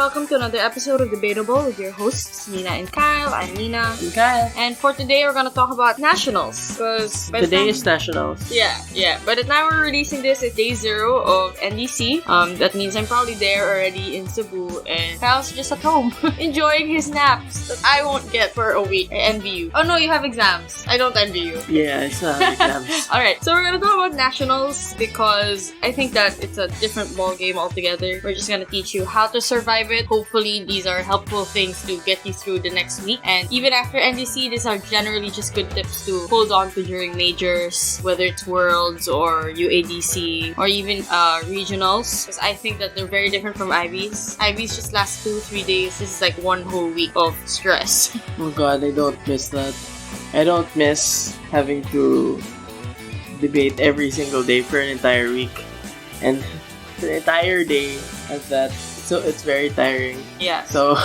welcome to another episode of Debatable with your hosts, Nina and Kyle. I'm Nina. I'm Kyle. And for today, we're going to talk about nationals. Because Today is nationals. Yeah. By the time we're releasing this, it's day 0 of NDC. That means I'm probably there already in Cebu, and Kyle's just at home enjoying his naps that I won't get for a week. I envy you. Oh no, you have exams. I don't envy you. Yeah, it's not exams. Alright, so we're going to talk about nationals because I think that it's a different ball game altogether. We're just going to teach you how to survive it. Hopefully, these are helpful things to get you through the next week. And even after NDC, these are generally just good tips to hold on to during majors, whether it's Worlds or UADC or even regionals. Because I think that they're very different from IVs. IVs just last 2-3 days. This is like one whole week of stress. Oh god, I don't miss that. I don't miss having to debate every single day for an entire week. And for an entire day at that. So it's very tiring. Yeah. So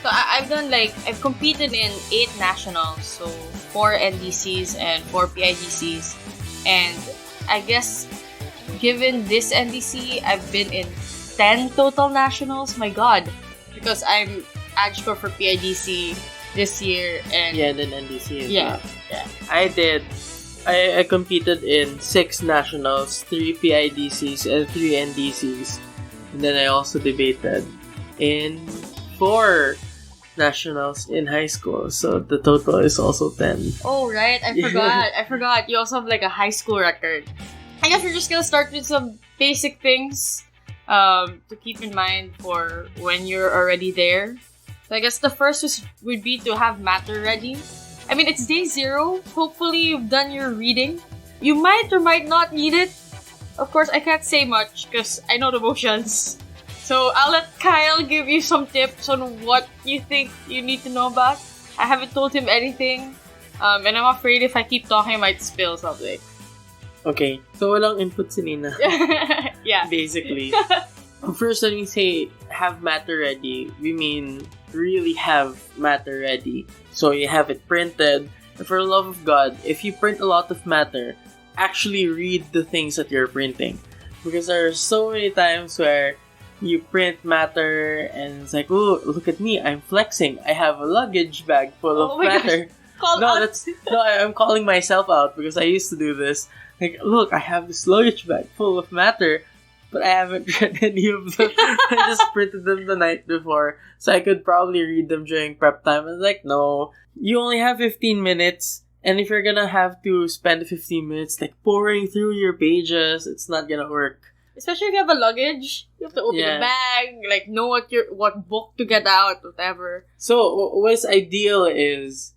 I've competed in 8 nationals, so 4 NDCs and 4 PIGCs. And I guess, given this NDC, I've been in 10 total nationals. My god. Because I'm AdScore for PIGC this year and... Yeah, then NDC as yeah. well. Yeah. I did. I competed in 6 nationals, 3 PIDCs, and 3 NDCs. And then I also debated in 4 nationals in high school. So the total is also 10. Oh, right. I forgot. You also have like a high school record. I guess we're just gonna start with some basic things to keep in mind for when you're already there. So I guess the first would be to have matter ready. I mean, it's day 0. Hopefully, you've done your reading. You might or might not need it. Of course, I can't say much because I know the motions. So I'll let Kyle give you some tips on what you think you need to know about. I haven't told him anything. And I'm afraid if I keep talking, I might spill something. Okay, so walang input si Nina. Yeah. Basically. First, when we say have matter ready, we mean really have matter ready. So you have it printed. And for the love of God, if you print a lot of matter, actually read the things that you're printing. Because there are so many times where you print matter and it's like, oh, look at me, I'm flexing. I have a luggage bag full of matter. I'm calling myself out because I used to do this. Like, look, I have this luggage bag full of matter, but I haven't read any of them. I just printed them the night before, so I could probably read them during prep time. I was like, no, you only have 15 minutes, and if you're gonna have to spend 15 minutes like pouring through your pages, it's not gonna work. Especially if you have a luggage, you have to open the bag, like know what book to get out, whatever. So what's ideal is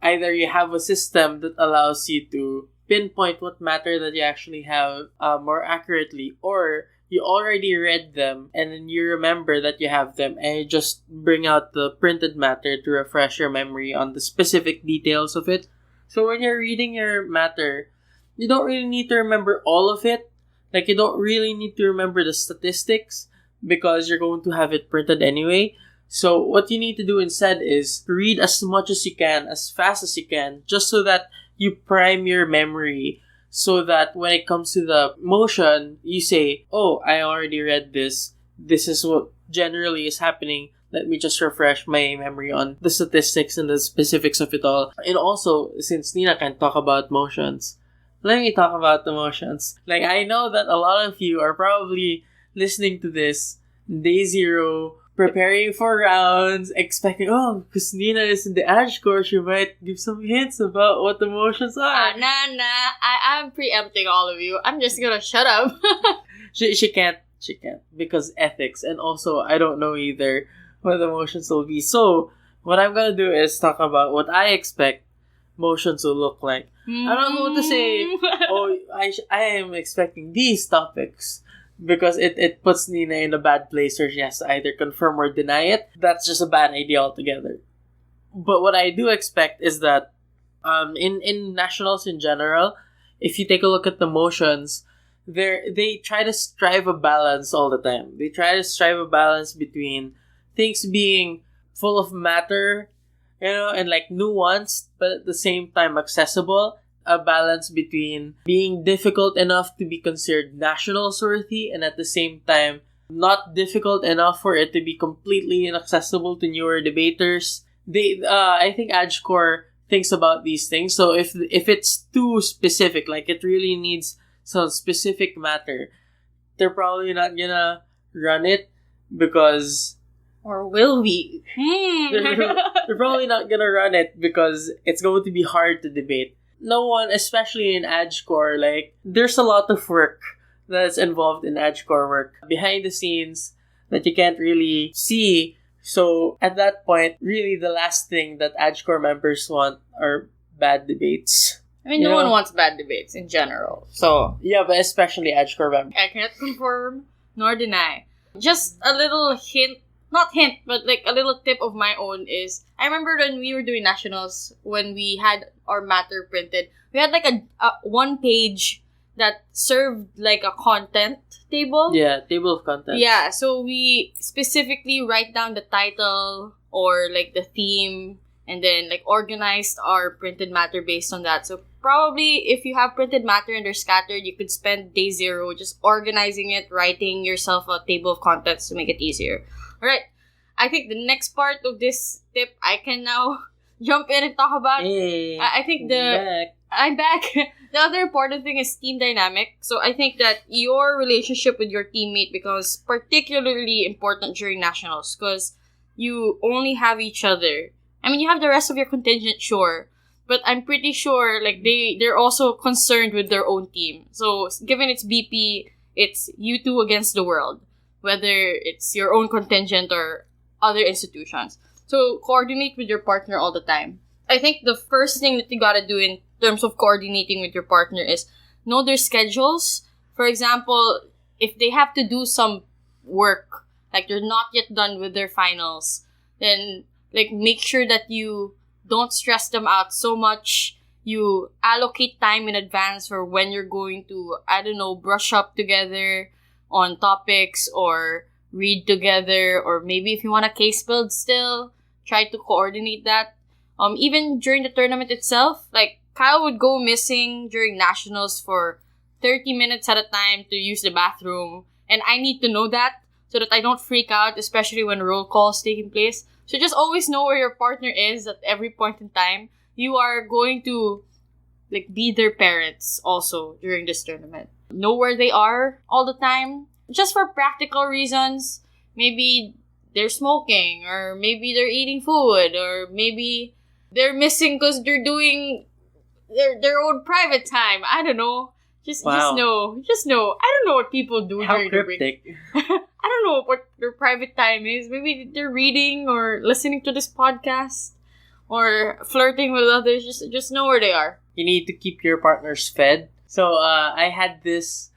either you have a system that allows you to pinpoint what matter that you actually have more accurately, or you already read them and then you remember that you have them and you just bring out the printed matter to refresh your memory on the specific details of it. So when you're reading your matter, you don't really need to remember all of it. Like, you don't really need to remember the statistics because you're going to have it printed anyway. So what you need to do instead is read as much as you can, as fast as you can, just so that you prime your memory so that when it comes to the motion, you say, oh, I already read this. This is what generally is happening. Let me just refresh my memory on the statistics and the specifics of it all. And also, since Nina can talk about motions, let me talk about the motions. Like, I know that a lot of you are probably listening to this day 0, preparing for rounds, expecting, oh, because Nina is in the AdScore, she might give some hints about what the motions are. I'm preempting all of you. I'm just gonna shut up. She can't, because ethics, and also, I don't know either what the motions will be. So, what I'm gonna do is talk about what I expect motions will look like. I don't know what to say. Oh, I am expecting these topics because it puts Nina in a bad place where she has to either confirm or deny it. That's just a bad idea altogether. But what I do expect is that in nationals in general, if you take a look at the motions, they try to strive a balance all the time. They try to strive a balance between things being full of matter, and like nuanced, but at the same time accessible. A balance between being difficult enough to be considered nationals worthy and at the same time not difficult enough for it to be completely inaccessible to newer debaters. I think AdScore thinks about these things. So if it's too specific, like it really needs some specific matter, they're probably not gonna run it because... Or will we? they're probably not gonna run it because it's going to be hard to debate. No one, especially in AdScore, like, there's a lot of work that's involved in AdScore work behind the scenes that you can't really see. So at that point, really the last thing that AdScore members want are bad debates. I mean, no one wants bad debates in general. So yeah, but especially AdScore members. I cannot confirm nor deny. Just a little hint, not hint, but like a little tip of my own is, I remember when we were doing nationals, when we had our matter printed, we had like a one page that served like a content table. Yeah, table of contents. Yeah, so we specifically write down the title or like the theme and then like organized our printed matter based on that. So probably if you have printed matter and they're scattered, you could spend day 0 just organizing it, writing yourself a table of contents to make it easier. Alright, I think the next part of this tip I can now jump in and talk about. Hey, I think I'm back. The other important thing is team dynamic. So I think that your relationship with your teammate becomes particularly important during nationals because you only have each other. I mean, you have the rest of your contingent, sure, but I'm pretty sure like they're also concerned with their own team. So given it's BP, it's you two against the world, whether it's your own contingent or other institutions. So coordinate with your partner all the time. I think the first thing that you gotta do in terms of coordinating with your partner is know their schedules. For example, if they have to do some work, like they're not yet done with their finals, then like make sure that you don't stress them out so much. You allocate time in advance for when you're going to, I don't know, brush up together on topics or read together, or maybe if you want a case build still, try to coordinate that. Even during the tournament itself, like Kyle would go missing during nationals for 30 minutes at a time to use the bathroom, and I need to know that so that I don't freak out, especially when roll call is taking place. So just always know where your partner is at every point in time. You are going to like be their parents also during this tournament. Know where they are all the time. Just for practical reasons. Maybe they're smoking, or maybe they're eating food, or maybe they're missing because they're doing their own private time. I don't know. Just know. I don't know what people do How during cryptic. the break. I don't know what their private time is. Maybe they're reading or listening to this podcast or flirting with others. Just know where they are. You need to keep your partners fed. So I had this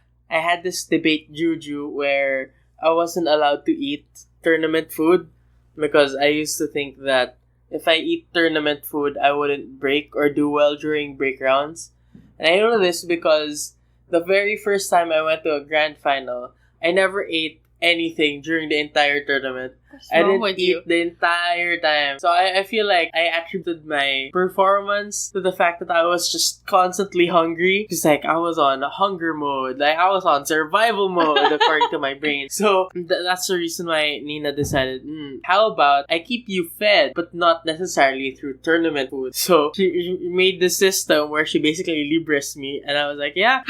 debate juju where I wasn't allowed to eat tournament food because I used to think that if I eat tournament food, I wouldn't break or do well during break rounds. And I know this because the very first time I went to a grand final, I never ate anything during the entire tournament. I didn't eat the entire time. So I feel like I attributed my performance to the fact that I was just constantly hungry. Because like I was on hunger mode. Like I was on survival mode according to my brain. So that's the reason why Nina decided, how about I keep you fed but not necessarily through tournament food. So she made the system where she basically libres me. And I was like, yeah.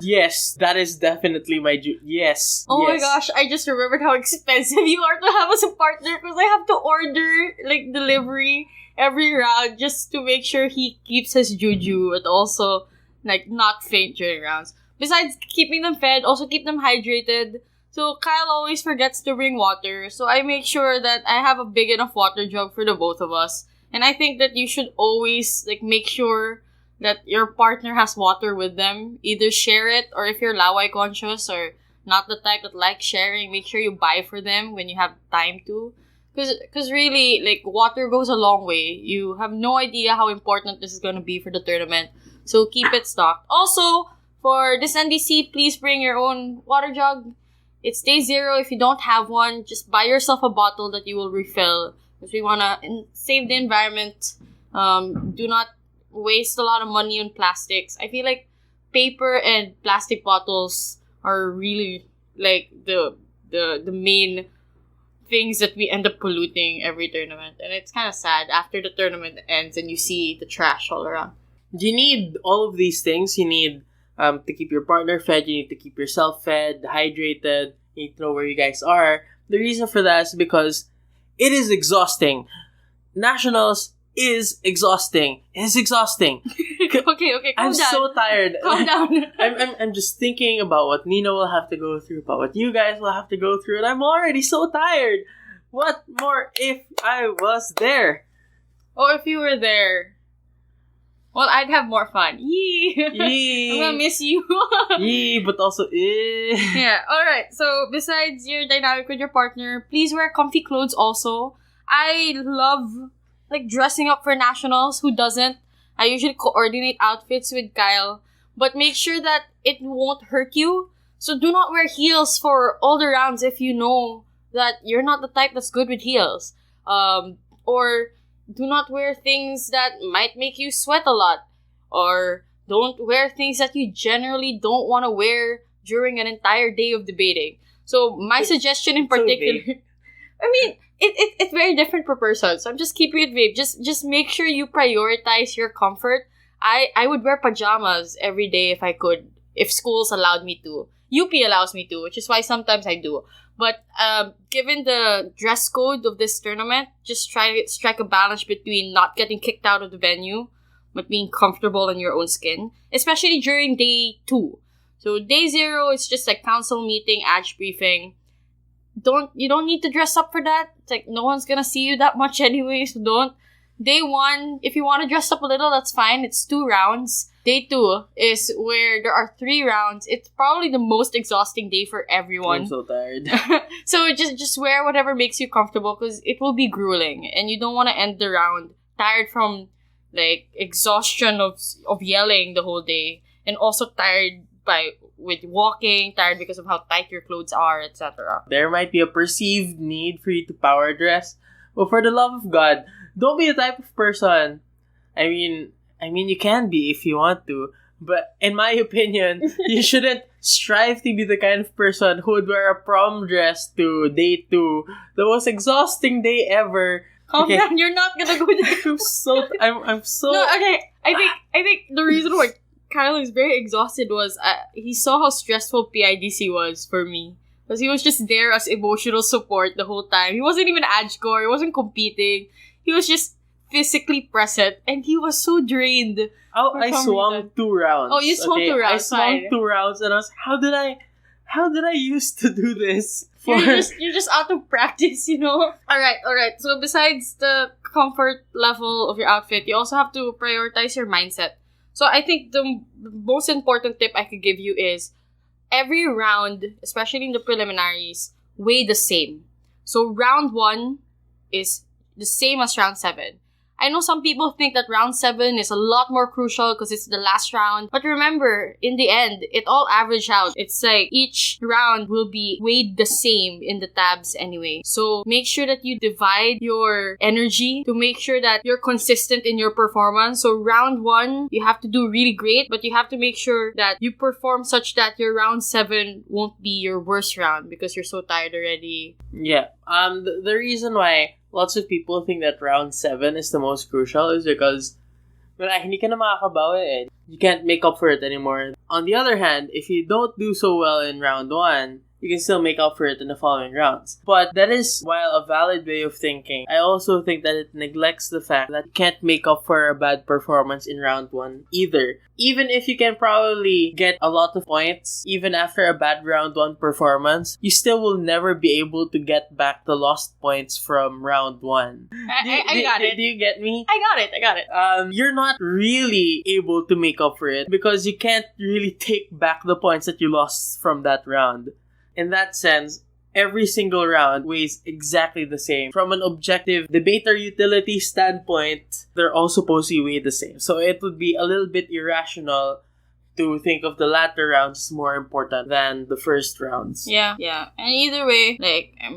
Yes, that is definitely my yes. Oh yes. my gosh, I just remembered how expensive you are to have as a partner because I have to order like delivery every round just to make sure he keeps his juju and also like not faint during rounds. Besides keeping them fed, also keep them hydrated. So Kyle always forgets to bring water, so I make sure that I have a big enough water jug for the both of us. And I think that you should always like make sure that your partner has water with them. Either share it, or if you're laway conscious or not the type that likes sharing, make sure you buy for them when you have time to. Because really, like, water goes a long way. You have no idea how important this is going to be for the tournament. So keep it stocked. Also, for this NDC, please bring your own water jug. It's day 0. If you don't have one, just buy yourself a bottle that you will refill. Because we want to save the environment. Do not waste a lot of money on plastics. I feel like paper and plastic bottles are really like the the main things that we end up polluting every tournament. And it's kind of sad after the tournament ends and you see the trash all around. You need all of these things. You need to keep your partner fed. You need to keep yourself fed, hydrated. You need to know where you guys are. The reason for that is because it is exhausting. Nationals is exhausting. It's exhausting. Okay, I'm so tired. Calm down. I'm just thinking about what Nina will have to go through, about what you guys will have to go through, and I'm already so tired. What more if I was there? Or if you were there. Well, I'd have more fun. Yee! Yee! I'm gonna miss you. Yee, but also Yeah, alright. So, besides your dynamic with your partner, please wear comfy clothes also. I love, dressing up for nationals. Who doesn't? I usually coordinate outfits with Kyle. But make sure that it won't hurt you. So, do not wear heels for all the rounds if you know that you're not the type that's good with heels. Or do not wear things that might make you sweat a lot. Or don't wear things that you generally don't want to wear during an entire day of debating. So my suggestion in particular, I mean, it's very different per person. So I'm just keeping it vague. Just make sure you prioritize your comfort. I would wear pajamas every day if I could, if schools allowed me to. UP allows me to, which is why sometimes I do. But given the dress code of this tournament, just try to strike a balance between not getting kicked out of the venue, but being comfortable in your own skin, especially during day 2. So day 0 is just like council meeting, ADG briefing. You don't need to dress up for that. It's like no one's gonna see you that much anyway, so don't. Day 1, if you want to dress up a little, that's fine. It's 2 rounds. Day 2 is where there are 3 rounds. It's probably the most exhausting day for everyone. I'm so tired. So just wear whatever makes you comfortable because it will be grueling. And you don't want to end the round tired from exhaustion of yelling the whole day. And also tired with walking, tired because of how tight your clothes are, etc. There might be a perceived need for you to power dress. But for the love of God, don't be the type of person. I mean, you can be if you want to, but in my opinion, you shouldn't strive to be the kind of person who would wear a prom dress to day 2, the most exhausting day ever. Calm down, you're not gonna go there. I'm so. No, okay. I think the reason why Kyle is very exhausted was he saw how stressful PIDC was for me. Because he was just there as emotional support the whole time. He wasn't even AdGcore, he wasn't competing. He was just physically present, and he was so drained. Oh, I swung reason. 2 rounds. Oh, you swung 2 rounds. I swung 2 rounds, and I was, how did I used to do this? You're just out of practice, you know? Alright. So besides the comfort level of your outfit, you also have to prioritize your mindset. So I think the most important tip I could give you is every round, especially in the preliminaries, weigh the same. So round 1 is the same as round 7. I know some people think that round 7 is a lot more crucial because it's the last round. But remember, in the end, it all average out. It's like each round will be weighed the same in the tabs anyway. So make sure that you divide your energy to make sure that you're consistent in your performance. So round 1, you have to do really great, but you have to make sure that you perform such that your round 7 won't be your worst round because you're so tired already. Yeah. The reason why lots of people think that round 7 is the most crucial is because hindi ka na makakabawi eh. You can't make up for it anymore. On the other hand, if you don't do so well in round 1, you can still make up for it in the following rounds. But that is, while a valid way of thinking, I also think that it neglects the fact that you can't make up for a bad performance in round 1 either. Even if you can probably get a lot of points, even after a bad round 1 performance, you still will never be able to get back the lost points from round 1. I got it. Do you get me? I got it. You're not really able to make up for it because you can't really take back the points that you lost from that round. In that sense, every single round weighs exactly the same. From an objective debater utility standpoint, they're all supposed to weigh the same. So it would be a little bit irrational to think of the latter rounds as more important than the first rounds. Yeah. And either way,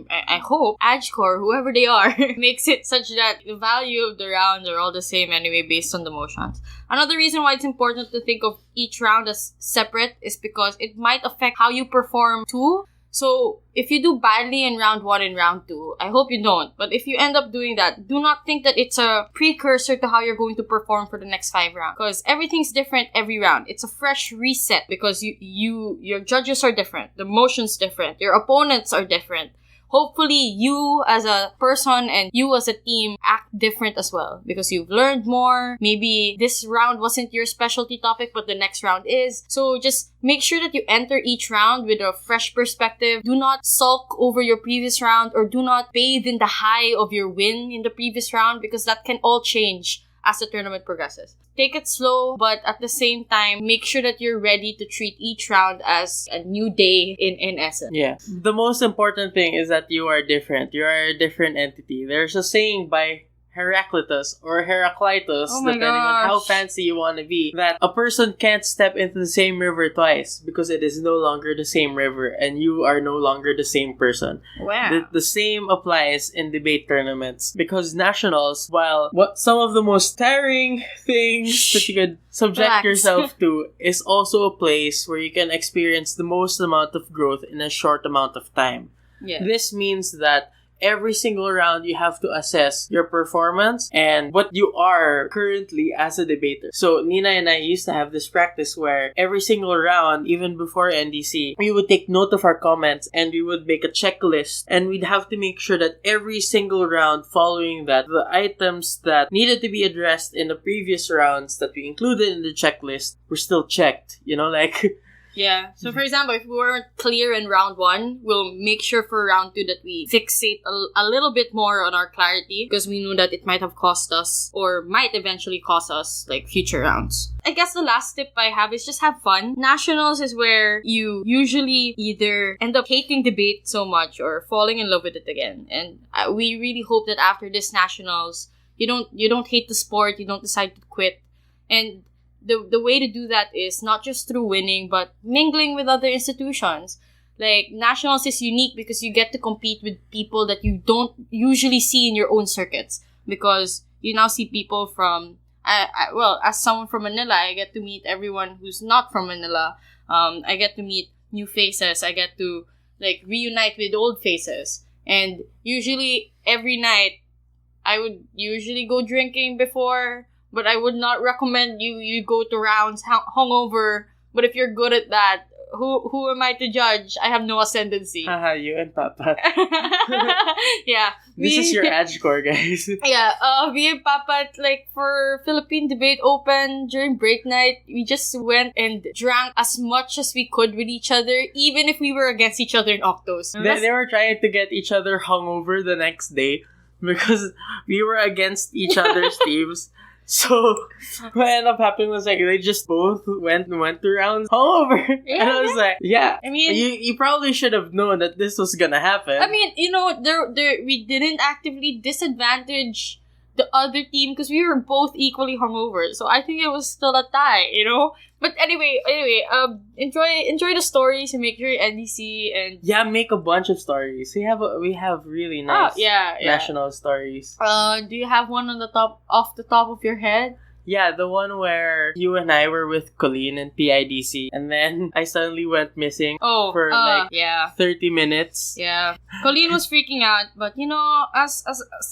I hope AdGcore, whoever they are, makes it such that the value of the rounds are all the same anyway based on the motions. Another reason why it's important to think of each round as separate is because it might affect how you perform too. So, if you do badly in round 1 and round 2, I hope you don't. But if you end up doing that, do not think that it's a precursor to how you're going to perform for the next 5 rounds. Because everything's different every round. It's a fresh reset because your judges are different. The motion's different. Your opponents are different. Hopefully, you as a person and you as a team act different as well because you've learned more. Maybe this round wasn't your specialty topic, but the next round is. So just make sure that you enter each round with a fresh perspective. Do not sulk over your previous round or do not bathe in the high of your win in the previous round because that can all change as the tournament progresses. Take it slow, but at the same time, make sure that you're ready to treat each round as a new day in essence. Yeah. The most important thing is that you are different. You are a different entity. There's a saying by Heraclitus or Heraclitus, depending on how fancy you want to be, that a person can't step into the same river twice because it is no longer the same river and you are no longer the same person. Wow. The same applies in debate tournaments because nationals, while what some of the most tiring things that you could subject yourself to, is also a place where you can experience the most amount of growth in a short amount of time. Yeah. This means that every single round, you have to assess your performance and what you are currently as a debater. So, Nina and I used to have this practice where every single round, even before NDC, we would take note of our comments and we would make a checklist. And we'd have to make sure that every single round following that, the items that needed to be addressed in the previous rounds that we included in the checklist were still checked. You know, like... Yeah. So, for example, if we weren't clear in round 1, we'll make sure for round 2 that we fixate a little bit more on our clarity because we knew that it might have cost us or might eventually cost us like future rounds. I guess the last tip I have is just have fun. Nationals is where you usually either end up hating debate so much or falling in love with it again. And we really hope that after this nationals, you don't hate the sport, you don't decide to quit. And the way to do that is not just through winning, but mingling with other institutions. Like, nationals is unique because you get to compete with people that you don't usually see in your own circuits. Because you now see people from, well, as someone from Manila, I get to meet everyone who's not from Manila. I get to meet new faces. I get to, like, reunite with old faces. And usually, every night, I would usually go drinking before, but I would not recommend you go to rounds hungover. But if you're good at that, who am I to judge? I have no ascendancy. Haha, you and Papa. Yeah. This is your edge score, guys. Yeah, we and Papa, like, for Philippine Debate Open, during break night, we just went and drank as much as we could with each other, even if we were against each other in octos. They were trying to get each other hungover the next day because we were against each other's teams. So, what ended up happening was, like, they just both went to rounds hungover. Yeah, and I was like, yeah. I mean, you probably should have known that this was gonna happen. I mean, you know, we didn't actively disadvantage the other team because we were both equally hungover. So I think it was still a tie, you know? But anyway, enjoy the stories and make your NDC and yeah, make a bunch of stories. We have really nice national stories. Do you have one off the top of your head? Yeah, the one where you and I were with Colleen and PIDC, and then I suddenly went missing for 30 minutes. Yeah, Colleen was freaking out, but you know, as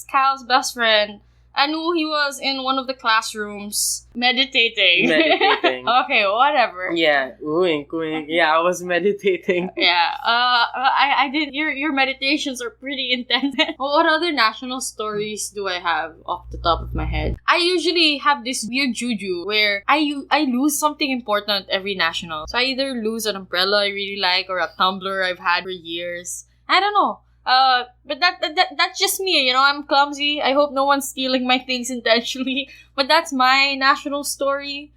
Cal's best friend, I knew he was in one of the classrooms meditating. Okay, whatever. Yeah, wink. Yeah, I was meditating. Yeah. I did. Your meditations are pretty intense. What other national stories do I have off the top of my head? I usually have this weird juju where I lose something important every national. So I either lose an umbrella I really like or a tumbler I've had for years. I don't know. But that's just me, you know, I'm clumsy. I hope no one's stealing my things intentionally. But that's my national story.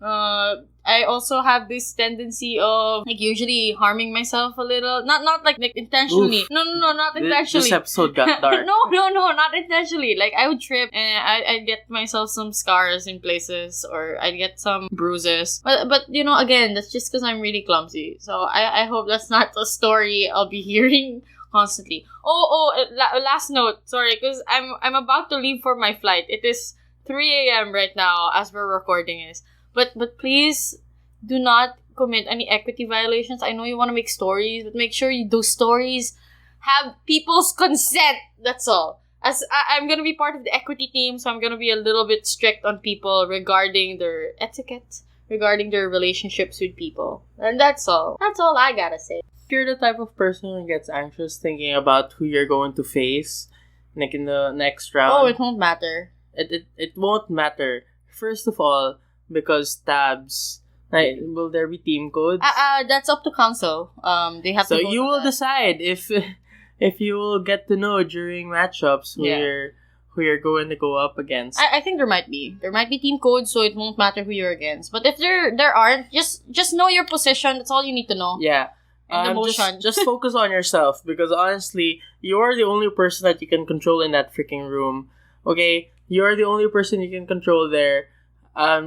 I also have this tendency of, like, usually harming myself a little. Not like intentionally. Oof. No, not intentionally. This episode got dark. No, not intentionally. Like, I would trip and I'd get myself some scars in places or I'd get some bruises. But you know, again, that's just because I'm really clumsy. So I hope that's not a story I'll be hearing constantly. Last note, sorry, because I'm about to leave for my flight. It is 3 a.m. right now as we're recording this. But please do not commit any equity violations. I know you want to make stories, but make sure those stories have people's consent. That's all. As I'm gonna be part of the equity team, so I'm gonna be a little bit strict on people regarding their etiquette, regarding their relationships with people. And that's all. That's all I gotta say. If you're the type of person who gets anxious thinking about who you're going to face, like in the next round. Oh, it won't matter. It won't matter. First of all, because tabs, like, will there be team codes? That's up to council. They have so to vote you on will that. decide if you will get to know during matchups who you're going to go up against. I think there might be team codes, so it won't matter who you're against. But if there aren't, just know your position. That's all you need to know. Yeah. And the motion. Just focus on yourself, because honestly, you're the only person that you can control in that freaking room. Okay? You're the only person you can control there.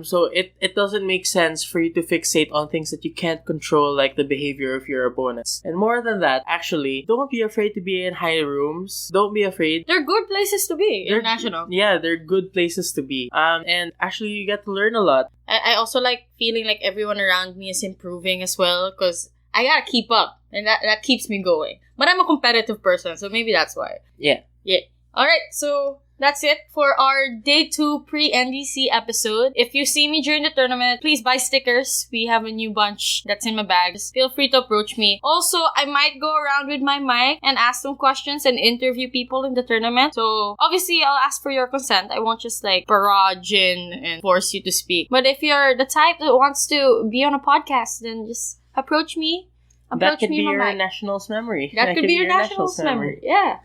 So it doesn't make sense for you to fixate on things that you can't control, like the behavior of your opponents. And more than that, actually, don't be afraid to be in high rooms. Don't be afraid. They're good places to be in national. Yeah, they're good places to be. And actually, you get to learn a lot. I also like feeling like everyone around me is improving as well, because I gotta keep up, and that keeps me going. But I'm a competitive person, so maybe that's why. Yeah. Alright, so that's it for our Day 2 pre-NDC episode. If you see me during the tournament, please buy stickers. We have a new bunch that's in my bag. Just feel free to approach me. Also, I might go around with my mic and ask some questions and interview people in the tournament. So, obviously, I'll ask for your consent. I won't just barrage in and force you to speak. But if you're the type that wants to be on a podcast, then just approach me. That could be your nationals memory. That could be your nationals memory. Yeah.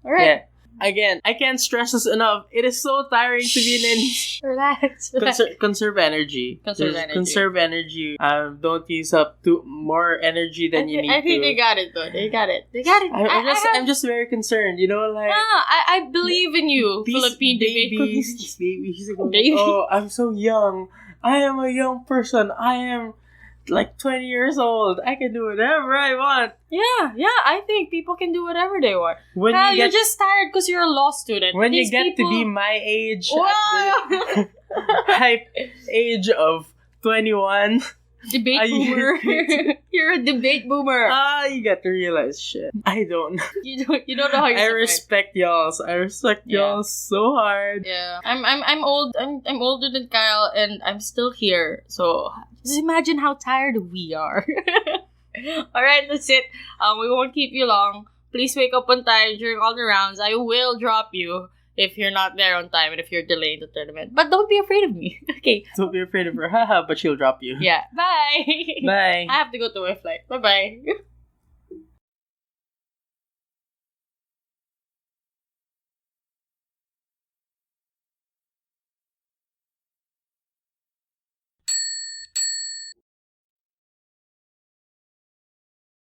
Alright. Yeah. Again, I can't stress this enough. It is so tiring to be in Relax. Conserve energy. Conserve energy. Don't use up more energy than you need to. I think they got it, though. They got it. I'm just very concerned, I believe in you, Philippine babies. Baby. Oh, I'm so young. I am a young person. I am 20 years old. I can do whatever I want. Yeah, I think people can do whatever they want. You're just tired because you're a law student. When you get to be my age, at the hype age of 21, debate boomer. You're a debate boomer. You get to realize shit. I don't know. You don't know how you I respect y'all so hard. Yeah. I'm old. I'm older than Kyle, and I'm still here. So just imagine how tired we are. Alright, that's it. We won't keep you long. Please wake up on time during all the rounds. I will drop you if you're not there on time and if you're delaying the tournament. But don't be afraid of me. Okay. Don't be afraid of her. Haha, but she'll drop you. Yeah. Bye. Bye. I have to go to my flight. Bye-bye.